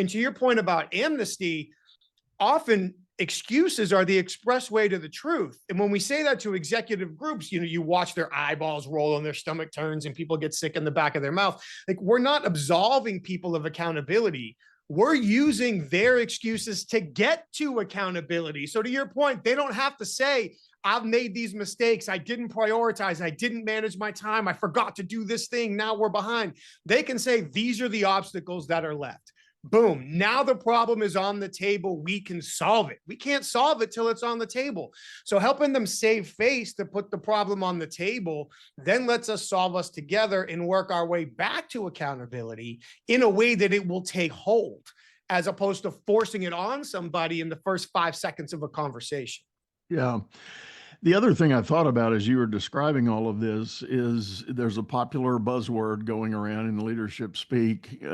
And to your point about amnesty, often excuses are the express way to the truth. And when we say that to executive groups, you watch their eyeballs roll and their stomach turns and people get sick in the back of their mouth. Like, we're not absolving people of accountability. We're using their excuses to get to accountability. So to your point, they don't have to say, I've made these mistakes. I didn't prioritize. I didn't manage my time. I forgot to do this thing. Now we're behind. They can say, these are the obstacles that are left. Boom. Now the problem is on the table. We can solve it. We can't solve it till it's on the table. So helping them save face to put the problem on the table then lets us solve us together and work our way back to accountability in a way that it will take hold, as opposed to forcing it on somebody in the first 5 seconds of a conversation. Yeah. The other thing I thought about as you were describing all of this is there's a popular buzzword going around in leadership speak,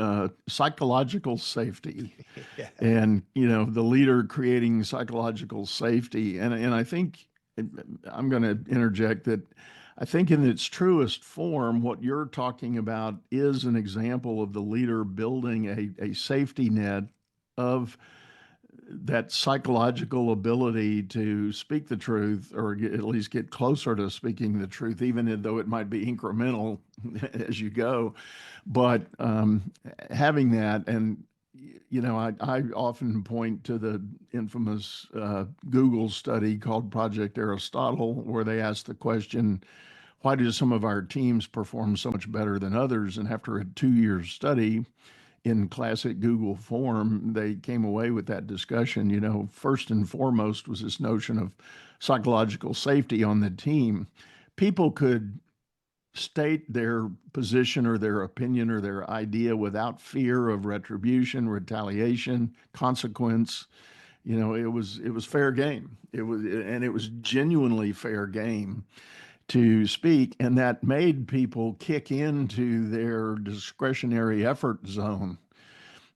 psychological safety. Yeah. And, the leader creating psychological safety. And I think I'm going to interject that I think in its truest form, what you're talking about is an example of the leader building a safety net of that psychological ability to speak the truth, or at least get closer to speaking the truth, even though it might be incremental as you go. But having that, and I often point to the infamous Google study called Project Aristotle, where they asked the question, why do some of our teams perform so much better than others? And after a 2-year study, in classic Google form, they came away with that discussion. First and foremost was this notion of psychological safety on the team. People could state their position or their opinion or their idea without fear of retribution, retaliation, consequence. It was fair game. It was genuinely fair game to speak, and that made people kick into their discretionary effort zone.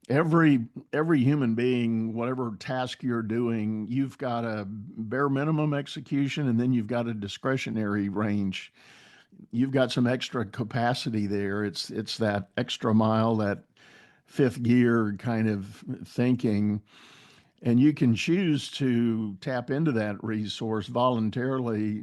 Every human being, whatever task you're doing, you've got a bare minimum execution, and then you've got a discretionary range. You've got some extra capacity there. It's that extra mile, that fifth gear kind of thinking. And you can choose to tap into that resource voluntarily